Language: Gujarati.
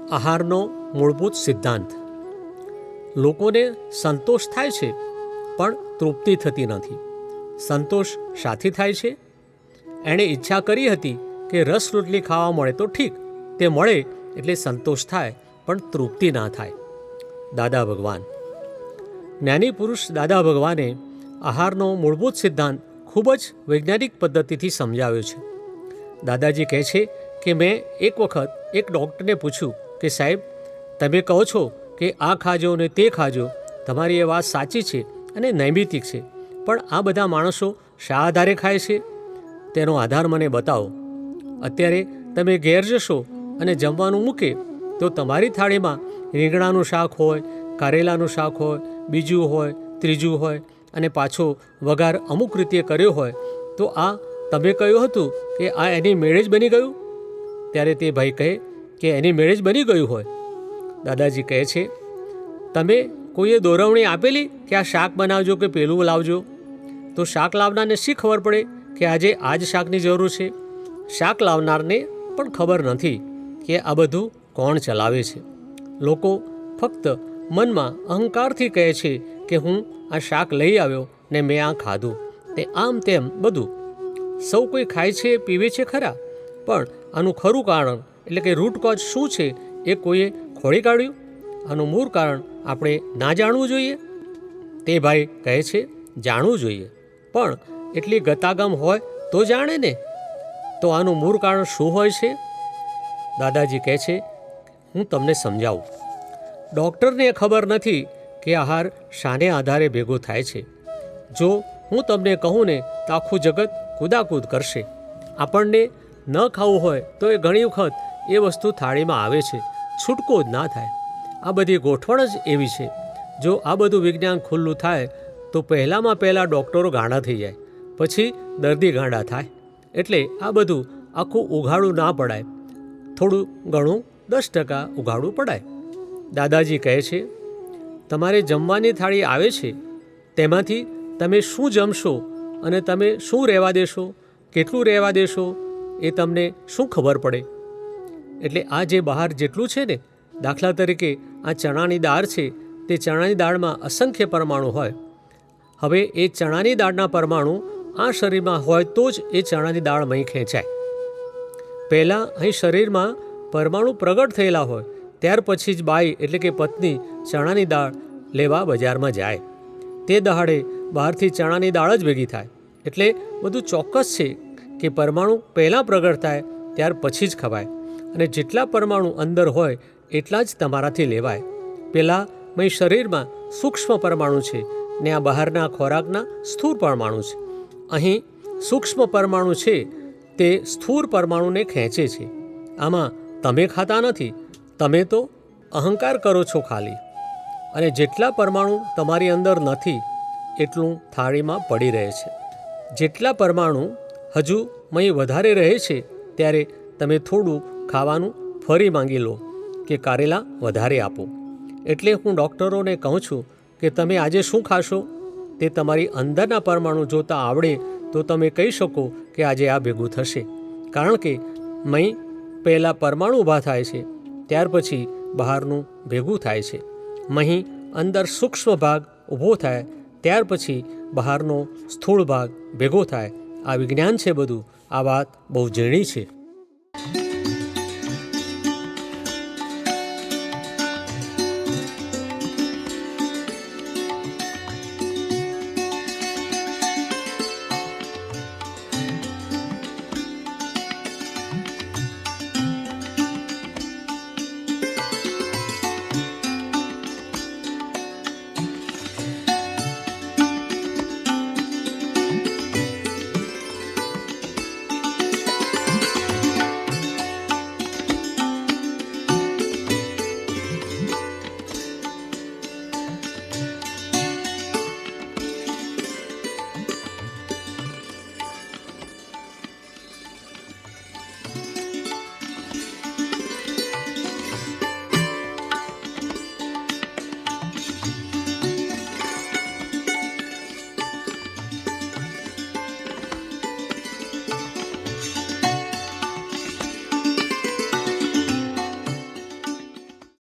આહારનો મૂળભૂત સિદ્ધાંત. લોકોને સંતોષ થાય છે પણ તૃપ્તિ થતી નથી. સંતોષ શાથી થાય છે? એણે ઈચ્છા કરી હતી કે રસ રોટલી ખાવા મળે તો ઠીક, તે મળે એટલે સંતોષ થાય પણ તૃપ્તિ ના થાય. દાદા ભગવાન. જ્ઞાની પુરુષ દાદા ભગવાને આહારનો મૂળભૂત સિદ્ધાંત ખૂબ જ વૈજ્ઞાનિક પદ્ધતિથી સમજાવ્યો છે. દાદાજી કહે છે કે મેં એક વખત એક ડૉક્ટરને પૂછ્યું કે સાહેબ, તમે કહો છો કે આ ખાજો ને તે ખાજો, તમારી એ વાત સાચી છે અને નૈમિતિક છે, પણ આ બધા માણસો શા આધારે ખાય છે? તેનો આધાર મને બતાવો. અત્યારે તમે ઘેર જશો અને જમવાનું મૂકે તો તમારી થાળીમાં રીંગણાનું શાક હોય, કારેલાનું શાક હોય, બીજું હોય, ત્રીજું હોય અને પાછો વઘાર અમુક રીતે કર્યો હોય, તો આ તમે કહ્યું હતું કે આ એની મેળે જ બની ગયું? ત્યારે તે ભાઈ કહે કે એની મેળે જ બની ગયું હોય. દાદાજી કહે છે, તમે કોઈએ દોરવણી આપેલી કે આ શાક બનાવજો કે પેલું લાવજો? તો શાક લાવનારને શી ખબર પડે કે આજે આ જ શાકની જરૂર છે? શાક લાવનારને પણ ખબર નથી કે આ બધું કોણ ચલાવે છે. લોકો ફક્ત મનમાં અહંકારથી કહે છે કે હું આ શાક લઈ આવ્યો ને મેં આ ખાધું, તે આમ તેમ બધું. સૌ કોઈ ખાય છે, પીવે છે ખરા, પણ આનું ખરું કારણ એટલે કે રૂટ કોઝ શું છે એ કોઈએ ખોળી કાઢ્યું? આનું મૂળ કારણ આપણે ના જાણવું જોઈએ? તે ભાઈ કહે છે જાણવું જોઈએ, પણ એટલી ગતાગમ હોય તો જાણે ને. તો આનું મૂળ કારણ શું હોય છે? દાદાજી કહે છે, હું તમને સમજાવું. ડૉક્ટરને ખબર નથી કે આહાર શાને આધારે ભેગો થાય છે. જો હું તમને કહું ને તો આખું જગત કૂદાકૂદ કરશે. આપણને ન ખાવું હોય તો એ ઘણી વખત એ વસ્તુ થાળીમાં આવે છે, છૂટકો જ ના થાય. આ બધી ગોઠવણ જ એવી છે. જો આ બધું વિજ્ઞાન ખુલ્લું થાય તો પહેલાં ડૉક્ટરો ગાંડા થઈ જાય, પછી દર્દી ગાંડા થાય. એટલે આ બધું આખું ઉઘાડું ના પડાય, થોડું ઘણું 10% ઉઘાડું પડાય. દાદાજી કહે છે, તમારે જમવાની થાળી આવે છે, તેમાંથી તમે શું જમશો અને તમે શું રહેવા દેશો, કેટલું રહેવા દેશો, એ તમને શું ખબર પડે? એટલે આ જે બહાર જેટલું છે ને, દાખલા તરીકે આ ચણાની દાળ છે, તે ચણાની દાળમાં અસંખ્ય પરમાણુ હોય. હવે એ ચણાની દાળના પરમાણુ આ શરીરમાં હોય તો જ એ ચણાની દાળ અહીં ખેંચાય. પહેલાં અહીં શરીરમાં પરમાણુ પ્રગટ થયેલા હોય, ત્યાર પછી જ બાઈ એટલે કે પત્ની ચણાની દાળ લેવા બજારમાં જાય. તે દહાડે બહારથી ચણાની દાળ જ ભેગી થાય. એટલે બધું ચોક્કસ છે કે પરમાણુ પહેલાં પ્રગટ થાય ત્યાર પછી જ ખવાય, અને જેટલા પરમાણુ અંદર હોય એટલા જ તમારાથી લેવાય. પહેલાં અહીં શરીરમાં સૂક્ષ્મ પરમાણુ છે ને આ બહારના ખોરાકના સ્થૂળ પરમાણુ છે. અહીં સૂક્ષ્મ પરમાણુ છે તે સ્થૂળ પરમાણુને ખેંચે છે. આમાં તમે ખાતા નથી, તમે તો અહંકાર કરો છો ખાલી. અને જેટલા પરમાણુ તમારી અંદર નથી એટલું થાળીમાં પડી રહે છે. જેટલા પરમાણુ હજુ મય વધારે રહે છે ત્યારે તમે થોડું ખાવાનું ફરી માંગી લો કે કારેલા વધારે આપો. એટલે હું ડૉક્ટરોને કહું છું કે તમે આજે શું ખાશો તે તમારી અંદરના પરમાણુ જોતા આવડે તો તમે કહી શકો કે આજે આ ભેગું થશે. કારણ કે મય પહેલાં પરમાણુ ઊભા થાય છે, ત્યાર પછી બહારનું ભેગું થાય છે. મહી અંદર સૂક્ષ્મ ભાગ ઊભો થાય, ત્યાર પછી બહારનો સ્થૂળ ભાગ ભેગો થાય. આ વિજ્ઞાન છે બધું. આ વાત બહુ ઝીણી છે.